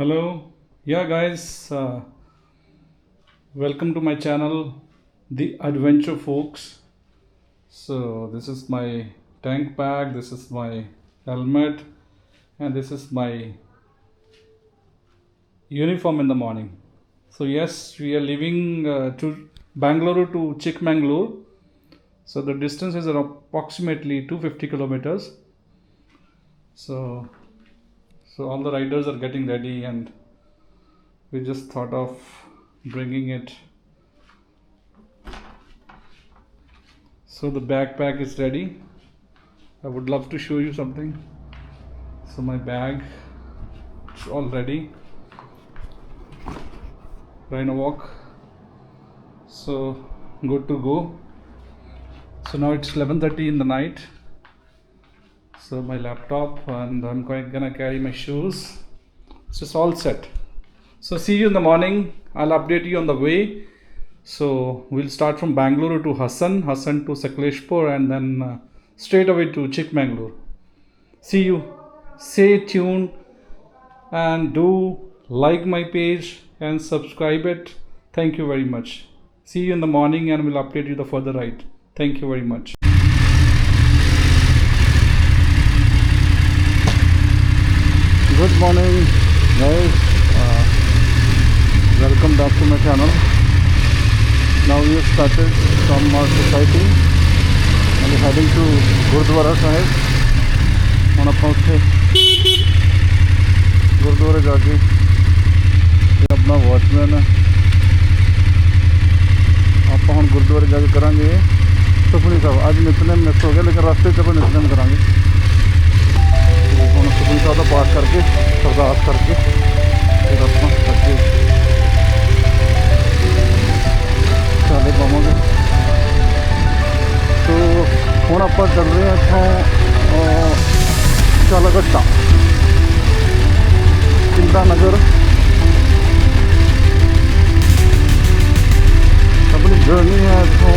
Hello, yeah, guys, welcome to my channel, The Adventure Folks. So, this is my tank bag, this is my helmet, and this is my uniform in the morning. So, yes, we are leaving to Bangalore to Chikmagalur. So, the distance is approximately 250 kilometers. So, so all the riders are getting ready, and we just thought of bringing it. So the backpack is ready. I would love to show you something. So my bag is all ready. Rhino walk. So good to go. So now it's 11:30 in the night. So my laptop, and I'm gonna carry my shoes. It's just all set. So see you in the morning. I'll update you on the way. So we'll start from Bangalore to Hassan to Sakleshpur, and then straight away to Chikmagalur. See you. Stay tuned and do like my page and subscribe it. Thank you very much. See you in the morning, and we'll update you the further ride. Thank you very much. Good morning, guys. Welcome back to my channel. Now we have started from our society and we're heading to Gurdwara Sahib. ਹੁਣ ਆਪਾਂ ਉੱਥੇ ਗੁਰਦੁਆਰੇ ਜਾ ਕੇ ਆਪਣਾ watchman ਆਪਾਂ ਹੁਣ ਗੁਰਦੁਆਰੇ ਜਾ ਕੇ ਕਰਾਂਗੇ ਸੁਖਮਨੀ ਸਾਹਿਬ। ਅੱਜ ਨਿਤਨੇਮ ਮਿਸ ਹੋ ਗਿਆ, ਲੇਕਿਨ ਰਸਤੇ 'ਚ ਆਪਾਂ ਨਿਤਨੇਮ ਕਰਾਂਗੇ। ਹੁਣ ਸੁਖਮਨੀ ਸਾਹਿਬ ਦਾ ਪਾਠ ਕਰਕੇ ਅਰਦਾਸ ਕਰਕੇ ਫਿਰ ਆਪਾਂ ਅੱਗੇ ਚਾਲੇ ਪਾਵਾਂਗੇ। ਸੋ ਹੁਣ ਆਪਾਂ ਚੱਲ ਰਹੇ ਹਾਂ ਇੱਥੋਂ ਚਾਲਾਘੱਟਾ ਚਿੰਤਾ ਨਗਰ। ਆਪਣੀ ਜਰਨੀ ਹੈ ਇੱਥੋਂ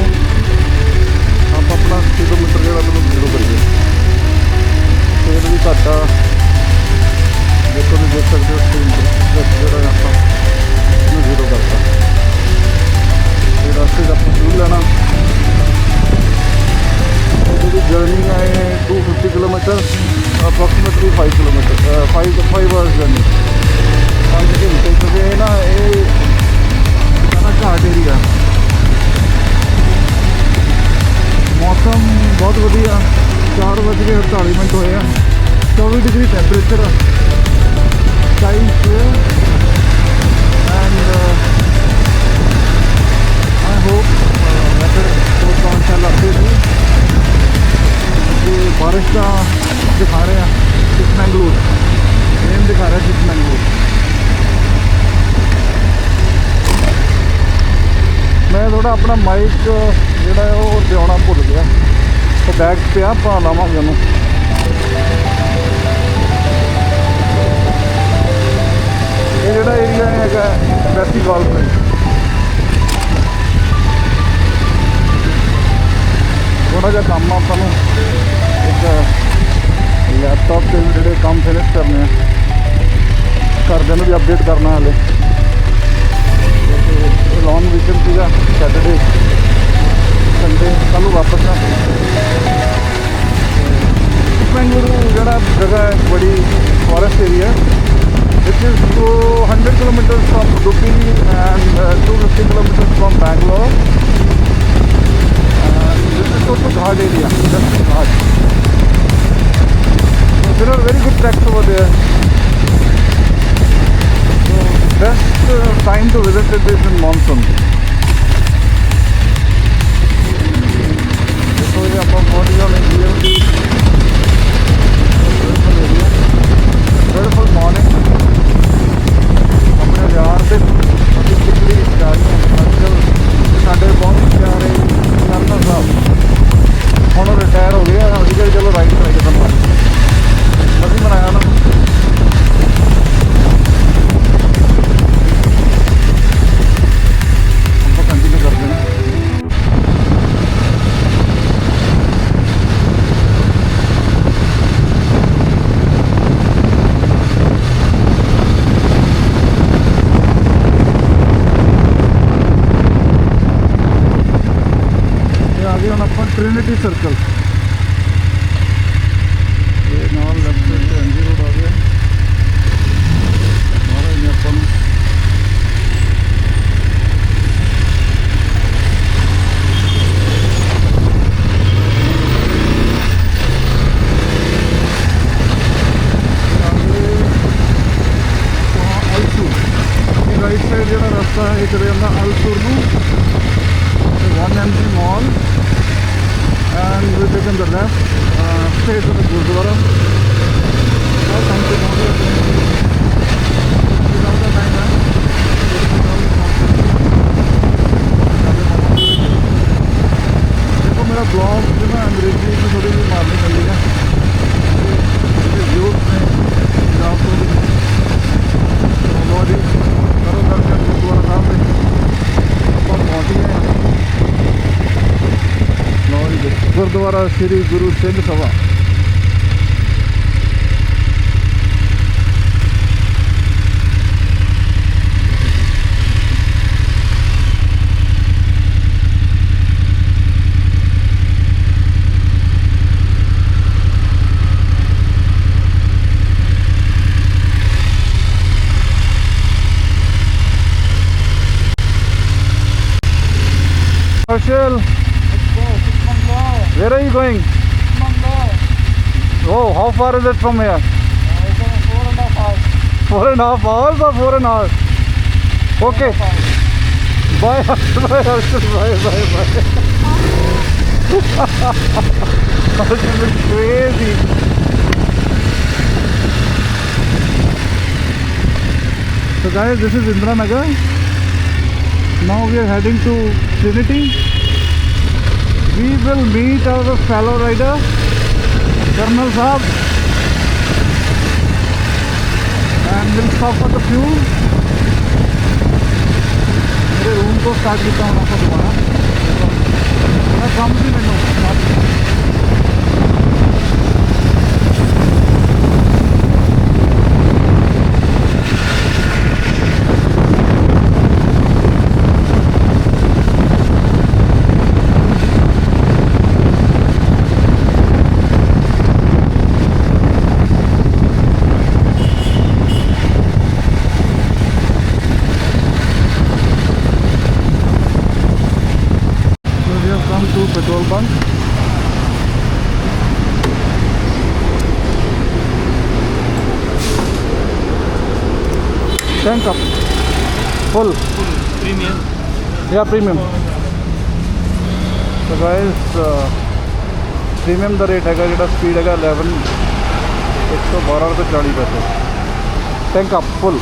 ਆਪਾਂ ਆਪਣਾ ਕਿਲੋਮੀਟਰ ਜਿਹੜਾ ਮੈਨੂੰ ਜ਼ੀਰੋ ਕਰੀਏ। ਫੇਰ ਵੀ ਘਾਟਾ ਦੇਖੋ ਤੁਸੀਂ ਦੇਖ ਸਕਦੇ ਹੋ ਸਕਰੀਨ 'ਤੇ ਜਿਹੜਾ ਆਪਾਂ ਇਹਨੂੰ ਜ਼ੀਰੋ ਕਰਤਾ। रास्ते का फ्यूल लेना। जो जर्नी है 250 kilometre, approximately 5 kilometre 5 hours journey 5 घंटे। क्योंकि ये ना ये घाट एरिया, मौसम बहुत वधिया। 4:48 होए, 24 degree temperature time and I hope weather goes on shall update you। ये बारिश का दिखा रहे हैं चिकमंगलुर, नेम दिखा रहा है चिकमंगलुर। मैं थोड़ा अपना माइक जोड़ा है वो लिया भुल गया, तो बैग पे आप लावांगे उन्होंने। ये जोड़ा एरिया है वैसी गॉल्फ थोड़ा जहा काम ਆਪਾਂ ਨੂੰ एक लैपटॉप से जोड़े काम फिनिश करने घरदिਆਂ ਨੂੰ भी अपडेट करना। हाले लॉन्ग वीकेंड ਸੀਗਾ, सैटरडे संडे कल वापस है। चिकमंगलुरु जोड़ा जगह है बड़ी forest area, which is 100 kilometre from Udupi and 250 kilometre from Bangalore. This is also Ghat area, just Ghat. So there are very good tracks over there. So best time to visit it is in monsoon. देखो ये आप body वाले beautiful area, beautiful morning। अपने यार से पिछली जा रही हैं आजकल साढ़े पहुँच जा रहे करना साहब ਹੁਣ ਰਿਟਾਇਰ ਹੋ ਗਏ ਆ। ਅਸੀਂ ਕਿਹਾ ਚਲੋ ਰਾਈਡ ਕਰਾਈਏ ਤੁਹਾਨੂੰ, ਅਸੀਂ ਬਣਾਇਆ ਨਾ। ਆਪਾਂ ਕੰਟੀਨਿਊ ਕਰਦੇ ਹਾਂ। सर्कल। ये नाल लेफ्ट साइड से एनजी रोड आ गया हमारा इंडिया अपन। राइट साइड जो रास्ता है ये चले जाता अलसूर में 1MG mall and we taken the left straight to the gurdwara. देखो मेरा ब्लॉग जो ना अंग्रेजी में थोड़ी सी मारनी चल रही है यूथ में पंजाब को जी करो करके गुरुद्वारा साहब में अपन पहुँच गए हैं। Gurdwara Shri Guru Singh Sabha. Harshal, where are you going? Oh, how far is it from here? 4.5 hours. 4.5 hours or 4 hours? Okay. Bye, Harshal. Bye, Harshal. Bye, bye, bye. Harshal is crazy. So guys, this is Indira Nagar. Now we are heading to Trinity. We will meet our fellow rider, Colonel Saab, and we'll stop for the fuel. मेरे room को start किया हूँ आपको दोबारा। मैं कम भी नहीं हूँ। Petrol bunk. Tank up. Full. Premium. Yeah, premium. So guys, premium the rate है जो speed है 11 ₹112.40। Tank up full.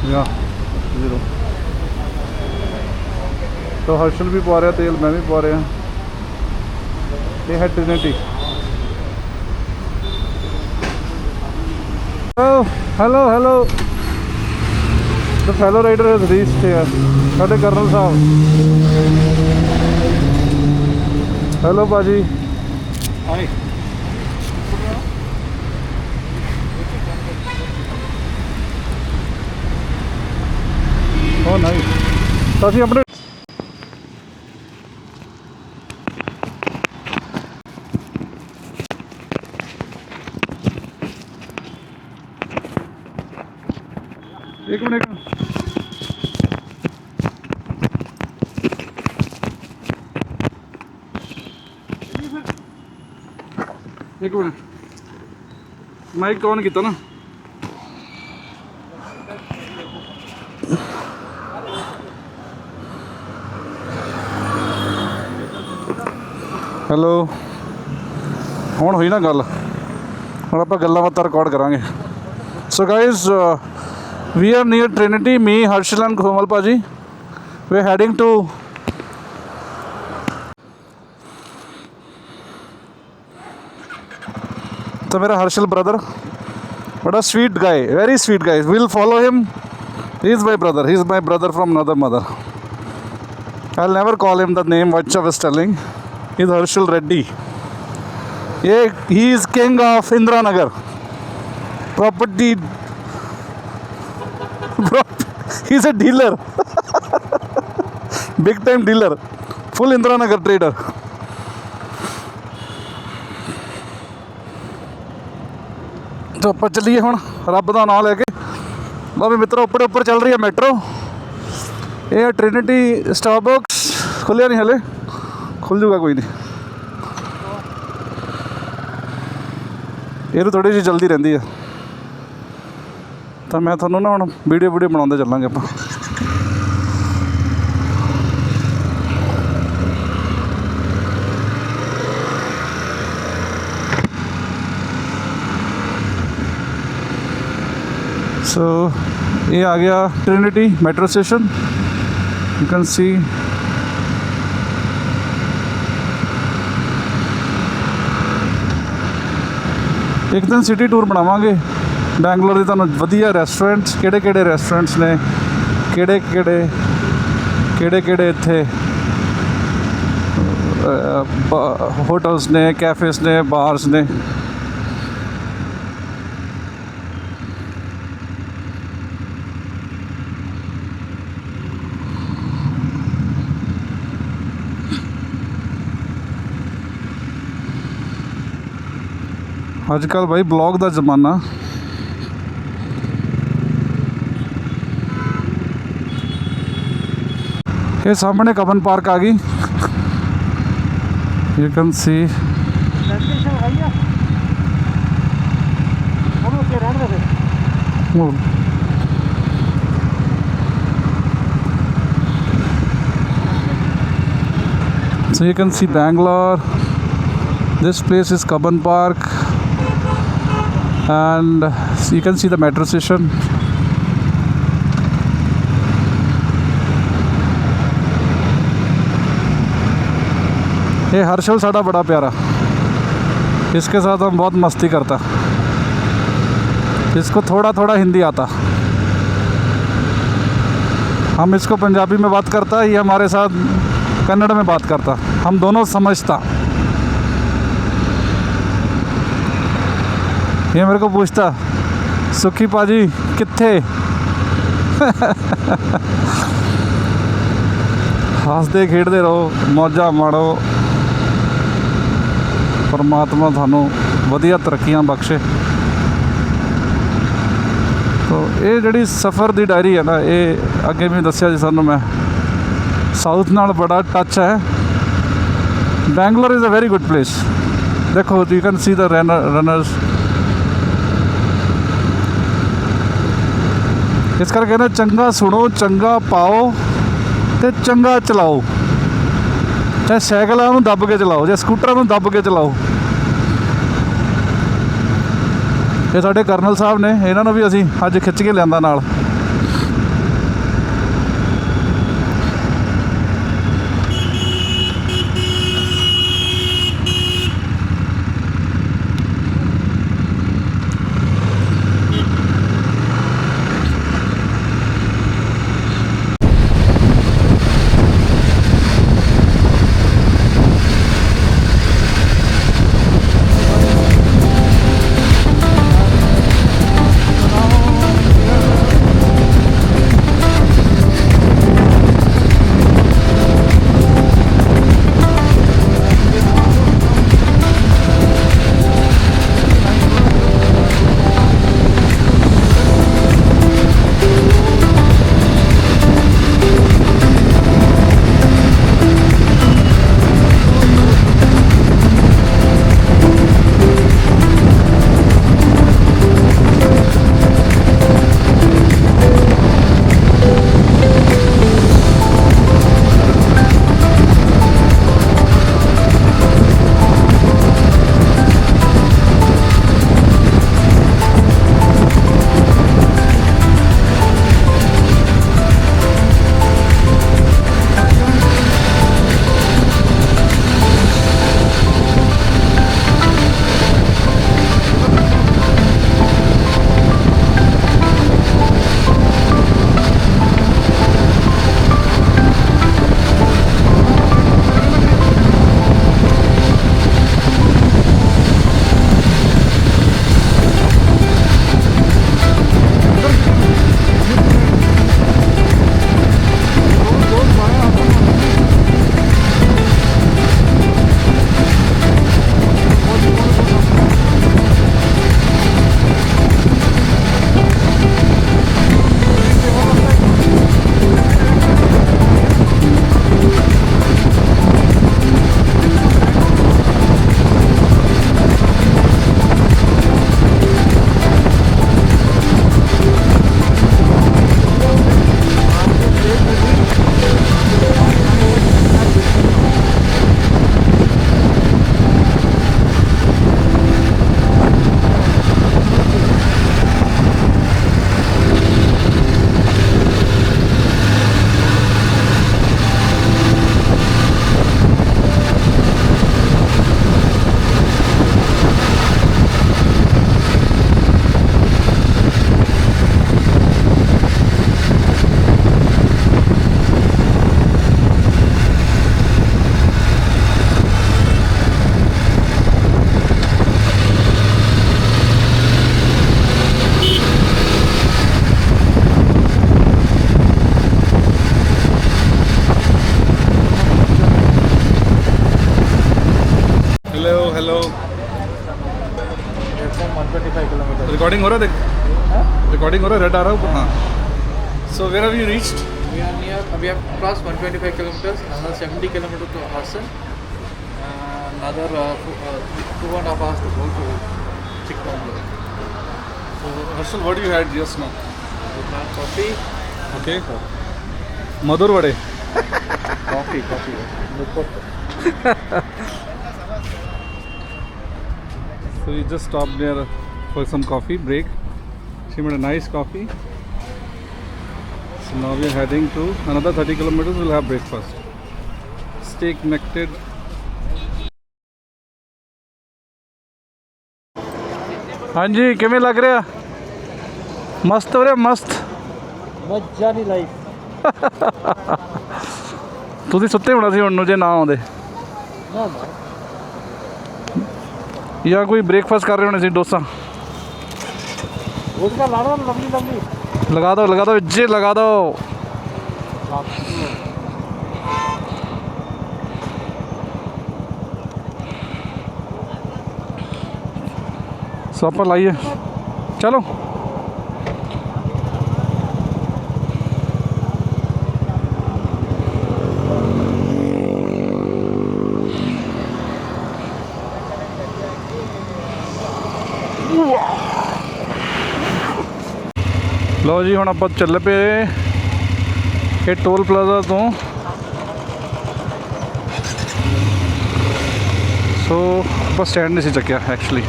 या 0। तो हर्षल भी पा रहा है तेल, मैं भी पा रहा। ये है Trinity. Hello hello the fellow rider has reached here. साडे कर्नल साहब, हेलो बाजी। हाय। Oh nice. तो ਅਸੀਂ अपने एक मिनट माइक ऑन किया ना। हेलो हुण हुई ना गल, हुण आपां गल्लां बातां रिकॉर्ड करांगे। So guys we are near Trinity, me Harshal and Komal paaji. We are heading to तो मेरा हर्षल ब्रदर, बड़ा sweet guy, very sweet guy, will follow him. He is my brother, he is my brother from another mother. I will never call him the name which I was telling. He is Harshal Reddy. ये he is king of Indira Nagar property he is a dealer, big time dealer, full Indira Nagar trader. तो आप चलिए हुण रब का नाम लैके। लो भी मित्रों, उपर चल रही है मैट्रो। ये ट्रिनिटी स्टारबक्स खुलिया नहीं हले, खुल जूगा कोई नहीं। ये थोड़ी जी जल्दी रहिंदी है, तो मैं थोड़ा ना हुण वीडियो बनाते चलांगे आप। सो ये आ गया Trinity metro station. You can सी एक दिन सिटी टूर बनावांगे बैंगलोर के। तुहानूं वधिया रेस्टोरेंट्स किहड़े रेस्टोरेंट्स ने, किहड़े इत्थे होटल्स ने, कैफेस ने, बार्स ने। अजकल भाई ब्लॉग का जमाना। ये सामने कबन पार्क आ गई, you can C. So you can see Bangalore. This place is Kaban Park, and you can see the metro station. ये हर्षल साड़ा बड़ा प्यारा, इसके साथ हम बहुत मस्ती करता। इसको थोड़ा थोड़ा हिंदी आता, हम इसको पंजाबी में बात करता, ये हमारे साथ कन्नड़ में बात करता, हम दोनों समझता। ये मेरे को पूछता, सुखी पाजी कित्थे। हसदे खेडते रहो, मौजा मारो, परमात्मा थानू वधिया तरक्कियां बख्शे। तो ये जिहड़ी सफ़र की डायरी है ना, ये अगे भी दस्सिया जी सानू, मैं साउथ नाल बड़ा टच है। Bangalore is a very good place. देखो you can see the runners. इस करके ना चंगा सुनो, चंगा पाओ, तो चंगा चलाओ। चाहे साइकिलों नूं दब के चलाओ, चाहे स्कूटर नूं दब के चलाओ। ये साडे करनल साहब ने, इन्होंने भी असीं अज खिच के लिआंदा नाल। Hello From 125 kilometers. रिकॉर्डिंग हो रहा है देख Huh? रिकॉर्डिंग हो रहा है रेड आ रहा है ऊपर हाँ so where have you reached We are near. We have crossed 125 kilometers. Another 70 kilometers to Hassan. Another 2.5 hours to go to Chikmagalur. So Harshal, what you had just now? We had coffee. Okay. मधुर वड़े Coffee. Newport. So we just stopped there for some coffee break. She made a nice coffee. So now we are heading to another 30 kilometers. We'll have breakfast. Stay connected. हाँ जी किਵੇਂ ਲੱਗ ਰਿਹਾ ਮਸਤ ਹੋ ਰਿਹਾ ਮਸਤ Majani life. ਤੁਸੀਂ ਸੁੱਤੇ ਹੋਣਾ ਸੀ ਹੁਣ ਨੂੰ ਜੇ ਨਾ ਆਉਂਦੇ No. ਜਾਂ ਕੋਈ ਬ੍ਰੇਕਫਾਸਟ ਕਰ ਰਹੇ ਹੋਣੇ ਸੀ ਡੋਸਾ उसका लाना lovely. लगा दो जी लगा दो सो आप लाइए चलो ਲਓ ਜੀ ਹੁਣ ਆਪਾਂ ਚੱਲ ਪਏ ਇਹ ਟੋਲ ਪਲਾਜ਼ਾ ਤੋਂ ਸੋ ਆਪਾਂ ਸਟੈਂਡ ਨਹੀਂ ਸੀ ਚੱਕਿਆ ਐਕਚੁਅਲੀ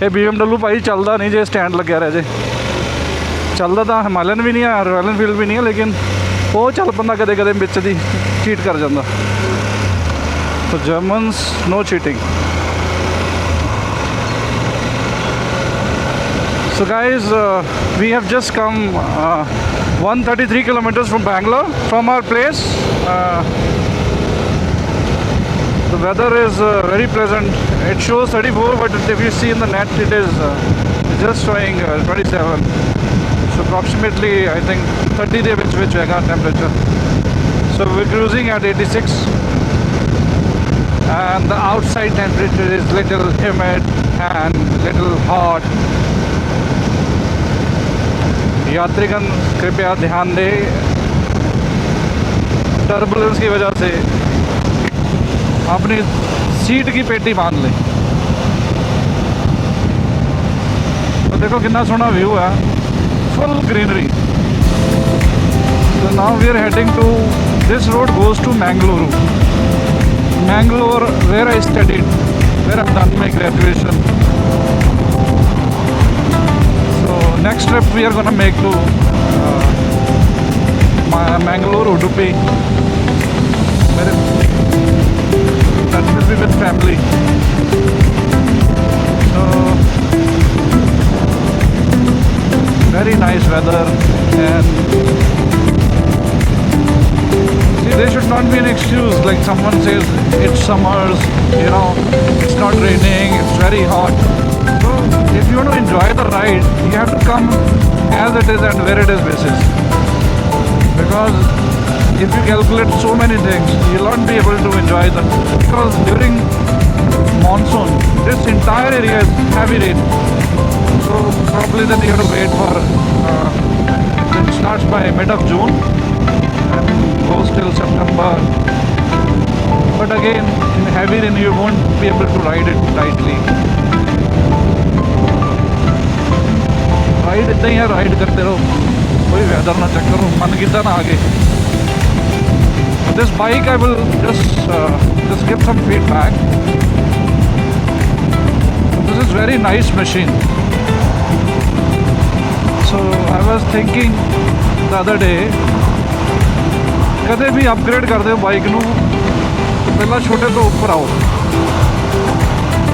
ਇਹ BMW ਭਾਈ ਚੱਲਦਾ ਨਹੀਂ ਜੇ ਸਟੈਂਡ ਲੱਗਿਆ ਰਹਿ ਜੇ ਚੱਲਦਾ ਤਾਂ ਹਿਮਾਲਯਨ ਵੀ ਨਹੀਂ ਹੈ ਰਾਇਲ ਐਨਫੀਲਡ ਵੀ ਨਹੀਂ ਹੈ ਲੇਕਿਨ ਉਹ ਚੱਲ ਪੈਂਦਾ ਕਦੇ ਕਦੇ ਵਿੱਚ ਦੀ ਚੀਟ ਕਰ ਜਾਂਦਾ ਸੋ ਜਰਮਨਸ ਨੋ cheating So guys, we have just come 133 kilometers from Bangalore, from our place. The weather is very pleasant. It shows 34, but if you see in the net, it is just showing 27. So approximately, I think 30 day which temperature. So we're cruising at 86, and the outside temperature is little humid and little hot. यात्रीगण कृपया ध्यान दें turbulence की वजह से अपनी seat की पेटी बांध लें तो देखो कितना सोहना व्यू है full greenery so now we are heading to this road goes to Mangalore where I studied where I've done my graduation. Next trip we are going to make to Mangalore, Udupi. That will be with family. So very nice weather and see there should not be an excuse like someone says it's summers, you know, it's not raining, it's very hot. So if you want to enjoy the ride, you have to come as it is and where it is basis. Because if you calculate so many things, you will not be able to enjoy them. Because during monsoon, this entire area is heavy rain. So probably then you have to wait for, it starts by mid of June and goes till September. But again, in heavy rain you won't be able to ride it tightly. Ride इतना ही है ride करते रहो कोई weather ना check करो मन कितना ना आगे this bike I will just give some feedback. This is very nice machine. So I was thinking the other day कदे भी अपग्रेड कर दो बाइक नू तो पहला छोटे तो ऊपर आओ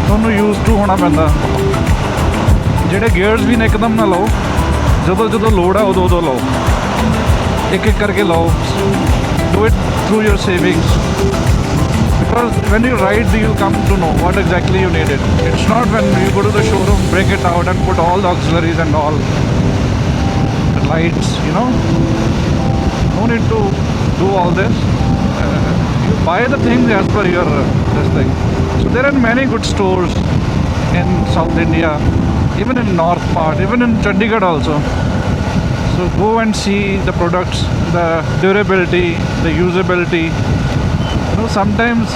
ਤੁਹਾਨੂੰ यूज टू होना पैंदा ਜਿਹੜੇ ਗੇਅਰਸ ਵੀ ਨੇ ਇੱਕਦਮ ਨਾ ਲਾਓ ਜਦੋਂ ਲੋਡ ਆ ਉਦੋਂ ਲਾਓ ਇੱਕ ਕਰਕੇ ਲਾਓ do it through your savings because when you ride you'll come to know what exactly you needed. It's not when you go to the showroom, break it out and put all the auxiliaries and all the lights, you know, no need to do all this. You buy the things as per your this thing. So there are many good stores in South India, even in North part, even in Chandigarh also. So go and see the products, the durability, the usability. You know, sometimes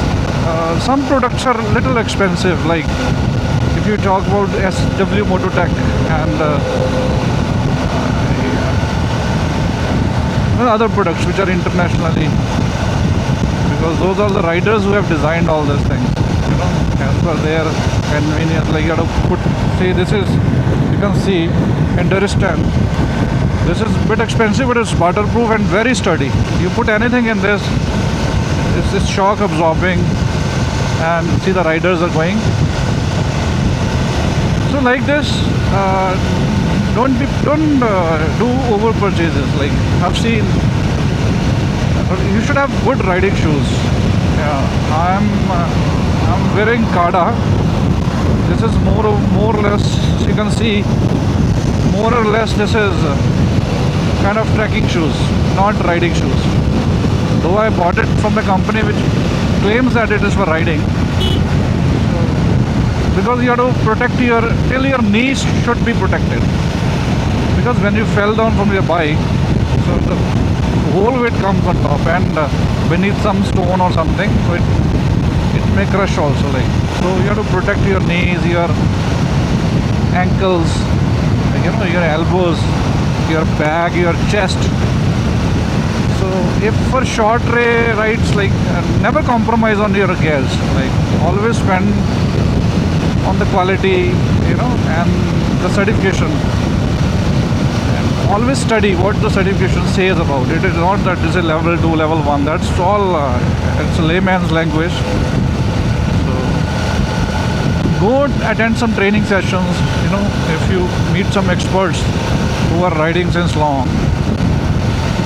some products are little expensive. Like if you talk about SW Mototech and other products which are internationally, because those are the riders who have designed all these things. You know, as per their convenience. Like you have to put, say this is, you can see Enduristan. This is a bit expensive, but it's waterproof and very sturdy. You put anything in this, it's shock absorbing, and see the riders are going. So like this, don't do over purchases. Like I've seen, you should have good riding shoes. Yeah, I'm wearing Kada. This is more or less, you can see, more or less this is kind of trekking shoes, not riding shoes. Though I bought it from the company which claims that it is for riding, because you have to protect till your knees should be protected. Because when you fell down from your bike, so the whole weight comes on top and beneath some stone or something, so it may crush also. Like, so you have to protect your knees, your ankles, you know, your elbows, your back, your chest. So if for short rides, like never compromise on your gears. Like always spend on the quality, you know, and the certification. And always study what the certification says about it. It is not that this is level 2, level 1. That's all. It's a layman's language. So go attend some training sessions. You know, if you meet some experts who are riding since long,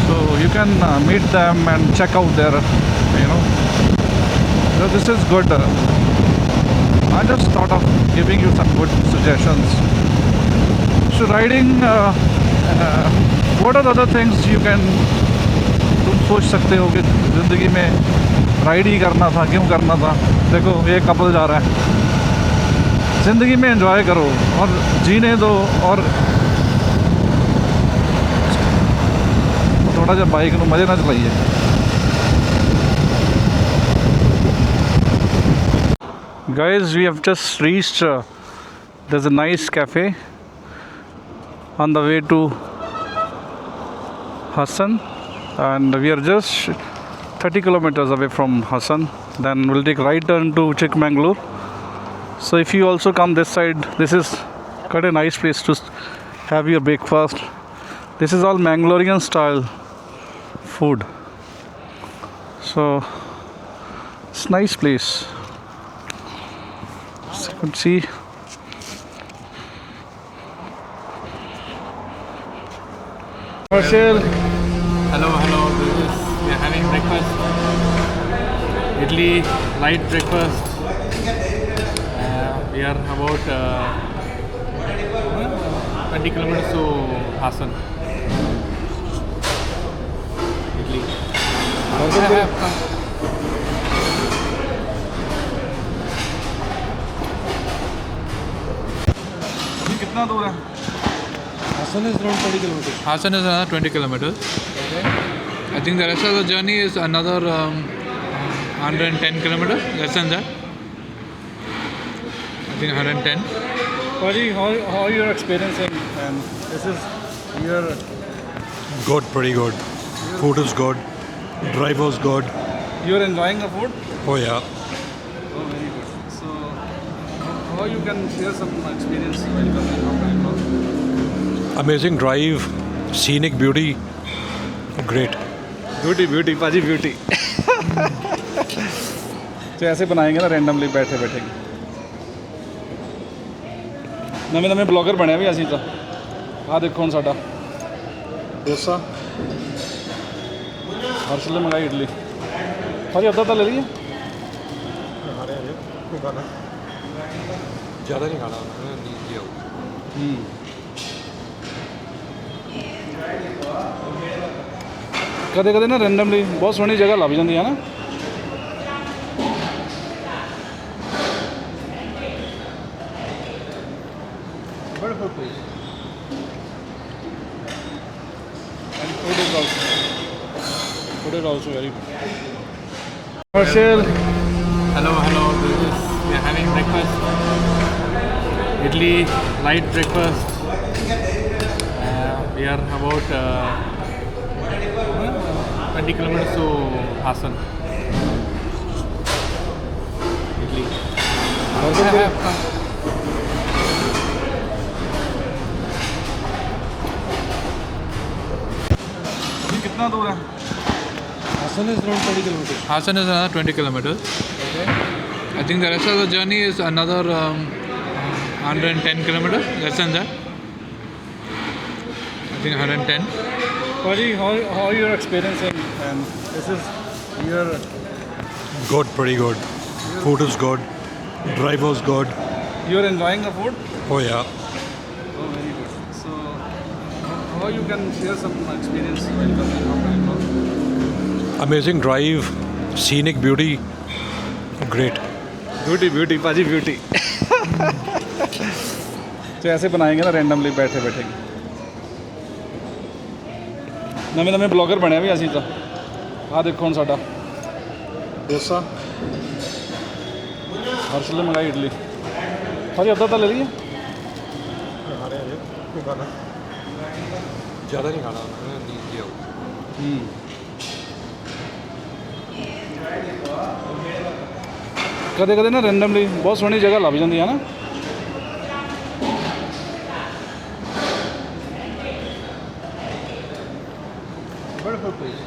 so you can meet them and check out their, you know. So this is good. I just thought of giving you some good suggestions. So riding, what are the other things you can, तुम सोच सकते हो कि ज़िंदगी में ride ही करना था, क्यों करना था? देखो ये कपल जा रहा है, ज़िंदगी में एंजॉय करो और जीने दो, और थोड़ा जब बाइक में मज़े ना चलाइए. Guys, we have just reached, there's a nice cafe on the way to Hassan, and we are just 30 kilometers away from Hassan. Then we'll take right turn to Chikmagalur. So if you also come this side, this is quite a nice place to have your breakfast. This is all Mangalorean style food. So it's a nice place. So you can see Marshall. Hello. We are having breakfast. Idli, light breakfast. We are about 20 kilometers to Hassan. Idli. कितना दूर है? Hassan is around 20 kilometers. Hassan is another 20 kilometers. Okay. I think the rest of the journey is another 110 kilometers, less than that. I think 110. Paji, how you're experiencing? And this is your Good, pretty good. Food is good. Drive was good. you're enjoying the food? Oh yeah. Oh, very good. So how you can share some experience while coming from Bangalore? Amazing drive, scenic beauty. Great. Beauty पाजी beauty. तो ऐसे बनाएंगे ना randomly बैठे बैठे. नਵੇਂ blogger बने भी ਅਸੀਂ ਤਾਂ. ਆਹ ਦੇਖੋ ਹੁਣ ਸਾਡਾ ਡੋਸਾ, ਹਰਸ਼ ਨੇ ਮੰਗਾਈ ਇਡਲੀ. ਭਾਜੀ ਅੱਧਾ ਤਾਂ ਲੈ ਲਈਏ. ज़्यादा नहीं खाना. ਕਦੇ ਨਾ ਰੈਂਡਮਲੀ ਬਹੁਤ ਸੋਹਣੀ ਜਗ੍ਹਾ ਲੱਭ ਜਾਂਦੀ ਹੈ ਨਾ. food please. And food is also very good. Marshall, Hello. We are having breakfast. Idli, light breakfast. We are about 20 kilometers to Hassan. Idli. कितना दूर है? Hassan is around 20 kilometers. Hassan is another 20 kilometers. Okay. I think the rest of the journey is another 110 kilometers, less than that. I think 110. Paji, how you're experiencing? And this is your Good, pretty good. Food is good. Drive was good. you're enjoying the food? Oh yeah. Oh, very good. So, how you can share some experience while coming from Bangalore? Amazing drive, scenic beauty. Great. Beauty पाजी beauty तो ऐसे बनाएंगे ना randomly बैठे बैठे नਵੇਂ blogger बने भी ਅਸੀਂ ਤਾਂ ਆਹ ਦੇਖੋ ਹੁਣ ਸਾਡਾ ਡੋਸਾ ਹਰਸ਼ ਨੇ ਮੰਗਾਈ ਇਡਲੀ ਭਾਜੀ ਅੱਧਾ ਤਾਂ ਲੈ ਲਈਏ ज़्यादा नहीं खाना ਕਦੇ ਕਦੇ ਨਾ ਰੈਂਡਮਲੀ ਬਹੁਤ ਸੋਹਣੀ ਜਗ੍ਹਾ ਲੱਭ ਜਾਂਦੀ ਹੈ ਨਾ ਬੜਾ food please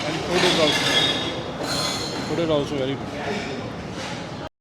and food is also very good.